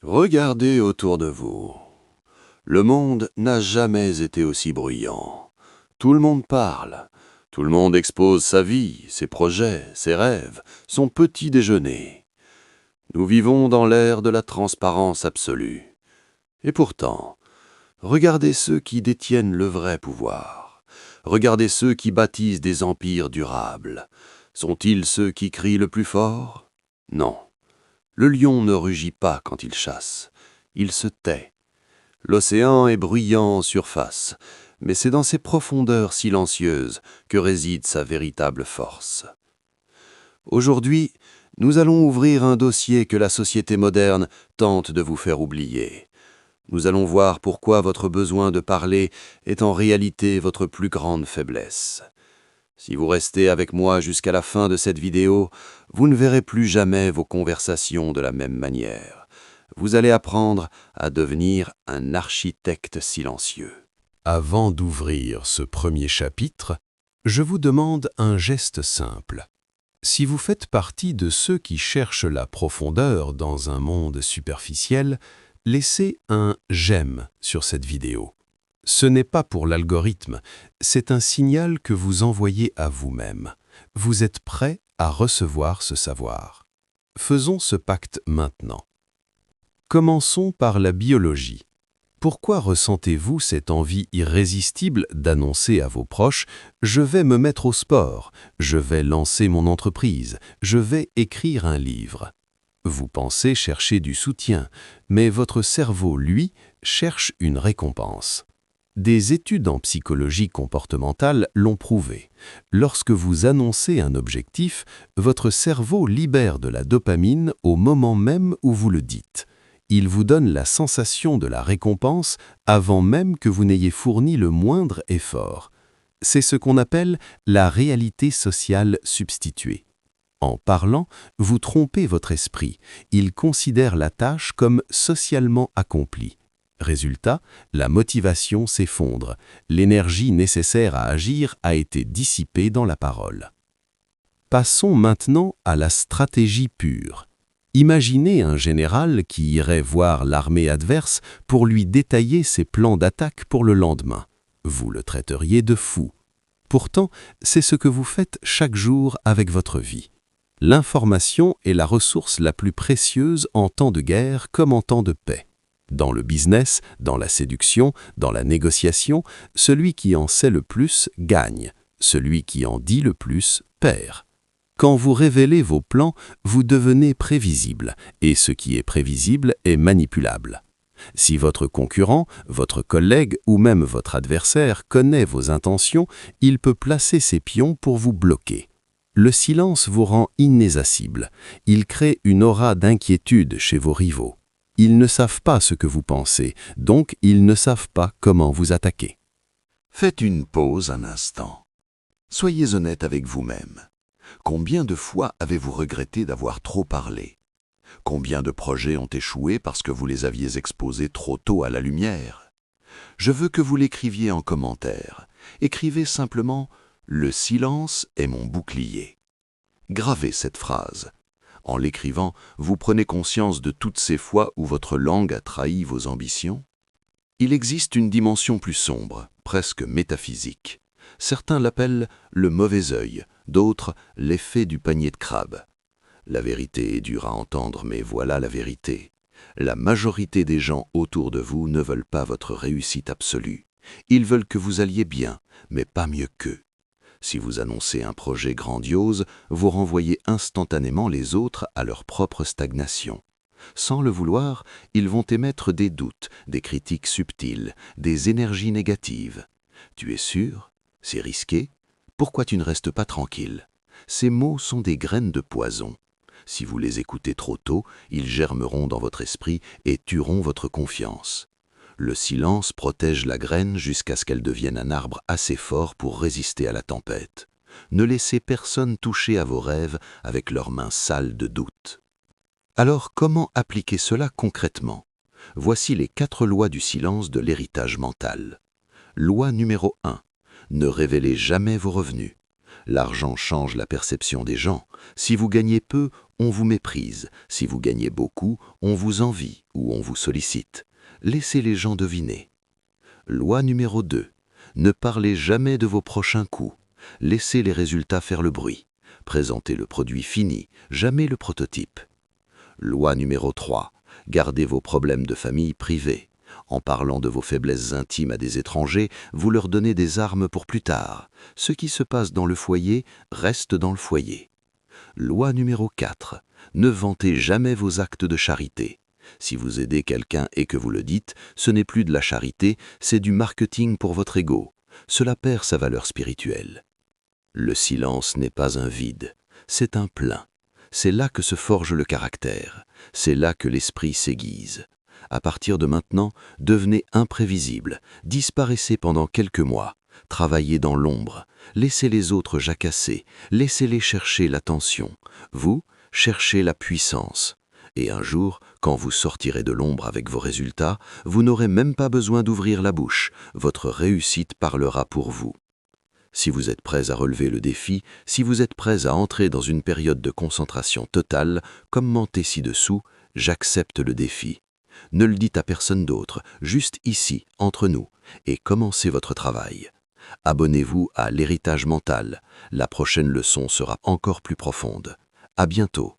Regardez autour de vous. Le monde n'a jamais été aussi bruyant. Tout le monde parle. Tout le monde expose sa vie, ses projets, ses rêves, son petit déjeuner. Nous vivons dans l'ère de la transparence absolue. Et pourtant, regardez ceux qui détiennent le vrai pouvoir. Regardez ceux qui bâtissent des empires durables. Sont-ils ceux qui crient le plus fort? Non. Le lion ne rugit pas quand il chasse. Il se tait. L'océan est bruyant en surface, mais c'est dans ses profondeurs silencieuses que réside sa véritable force. Aujourd'hui, nous allons ouvrir un dossier que la société moderne tente de vous faire oublier. Nous allons voir pourquoi votre besoin de parler est en réalité votre plus grande faiblesse. Si vous restez avec moi jusqu'à la fin de cette vidéo, vous ne verrez plus jamais vos conversations de la même manière. Vous allez apprendre à devenir un architecte silencieux. Avant d'ouvrir ce premier chapitre, je vous demande un geste simple. Si vous faites partie de ceux qui cherchent la profondeur dans un monde superficiel, laissez un « j'aime » sur cette vidéo. Ce n'est pas pour l'algorithme, c'est un signal que vous envoyez à vous-même. Vous êtes prêt à recevoir ce savoir. Faisons ce pacte maintenant. Commençons par la biologie. Pourquoi ressentez-vous cette envie irrésistible d'annoncer à vos proches « je vais me mettre au sport, je vais lancer mon entreprise, je vais écrire un livre ». Vous pensez chercher du soutien, mais votre cerveau, lui, cherche une récompense. Des études en psychologie comportementale l'ont prouvé. Lorsque vous annoncez un objectif, votre cerveau libère de la dopamine au moment même où vous le dites. Il vous donne la sensation de la récompense avant même que vous n'ayez fourni le moindre effort. C'est ce qu'on appelle la réalité sociale substituée. En parlant, vous trompez votre esprit. Il considère la tâche comme socialement accomplie. Résultat, la motivation s'effondre. L'énergie nécessaire à agir a été dissipée dans la parole. Passons maintenant à la stratégie pure. Imaginez un général qui irait voir l'armée adverse pour lui détailler ses plans d'attaque pour le lendemain. Vous le traiteriez de fou. Pourtant, c'est ce que vous faites chaque jour avec votre vie. L'information est la ressource la plus précieuse en temps de guerre comme en temps de paix. Dans le business, dans la séduction, dans la négociation, celui qui en sait le plus gagne. Celui qui en dit le plus perd. Quand vous révélez vos plans, vous devenez prévisible, et ce qui est prévisible est manipulable. Si votre concurrent, votre collègue ou même votre adversaire connaît vos intentions, il peut placer ses pions pour vous bloquer. Le silence vous rend inaccessible. Il crée une aura d'inquiétude chez vos rivaux. Ils ne savent pas ce que vous pensez, donc ils ne savent pas comment vous attaquer. Faites une pause un instant. Soyez honnête avec vous-même. Combien de fois avez-vous regretté d'avoir trop parlé? Combien de projets ont échoué parce que vous les aviez exposés trop tôt à la lumière? Je veux que vous l'écriviez en commentaire. Écrivez simplement « Le silence est mon bouclier ». Gravez cette phrase. En l'écrivant, vous prenez conscience de toutes ces fois où votre langue a trahi vos ambitions. Il existe une dimension plus sombre, presque métaphysique. Certains l'appellent le mauvais œil, d'autres l'effet du panier de crabe. La vérité est dure à entendre, mais voilà la vérité. La majorité des gens autour de vous ne veulent pas votre réussite absolue. Ils veulent que vous alliez bien, mais pas mieux qu'eux. Si vous annoncez un projet grandiose, vous renvoyez instantanément les autres à leur propre stagnation. Sans le vouloir, ils vont émettre des doutes, des critiques subtiles, des énergies négatives. Tu es sûr? C'est risqué? Pourquoi tu ne restes pas tranquille? Ces mots sont des graines de poison. Si vous les écoutez trop tôt, ils germeront dans votre esprit et tueront votre confiance. Le silence protège la graine jusqu'à ce qu'elle devienne un arbre assez fort pour résister à la tempête. Ne laissez personne toucher à vos rêves avec leurs mains sales de doute. Alors, comment appliquer cela concrètement? Voici les 4 lois du silence de l'héritage mental. Loi numéro 1. Ne révélez jamais vos revenus. L'argent change la perception des gens. Si vous gagnez peu, on vous méprise. Si vous gagnez beaucoup, on vous envie ou on vous sollicite. Laissez les gens deviner. Loi numéro 2. Ne parlez jamais de vos prochains coups. Laissez les résultats faire le bruit. Présentez le produit fini, jamais le prototype. Loi numéro 3. Gardez vos problèmes de famille privés. En parlant de vos faiblesses intimes à des étrangers, vous leur donnez des armes pour plus tard. Ce qui se passe dans le foyer reste dans le foyer. Loi numéro 4. Ne vantez jamais vos actes de charité. Si vous aidez quelqu'un et que vous le dites, ce n'est plus de la charité, c'est du marketing pour votre ego. Cela perd sa valeur spirituelle. Le silence n'est pas un vide, c'est un plein. C'est là que se forge le caractère, c'est là que l'esprit s'aiguise. À partir de maintenant, devenez imprévisible, disparaissez pendant quelques mois, travaillez dans l'ombre, laissez les autres jacasser, laissez-les chercher l'attention. Vous, cherchez la puissance. Et un jour, quand vous sortirez de l'ombre avec vos résultats, vous n'aurez même pas besoin d'ouvrir la bouche, votre réussite parlera pour vous. Si vous êtes prêts à relever le défi, si vous êtes prêts à entrer dans une période de concentration totale, commentez ci-dessous « J'accepte le défi ». Ne le dites à personne d'autre, juste ici, entre nous, et commencez votre travail. Abonnez-vous à l'héritage mental, la prochaine leçon sera encore plus profonde. À bientôt.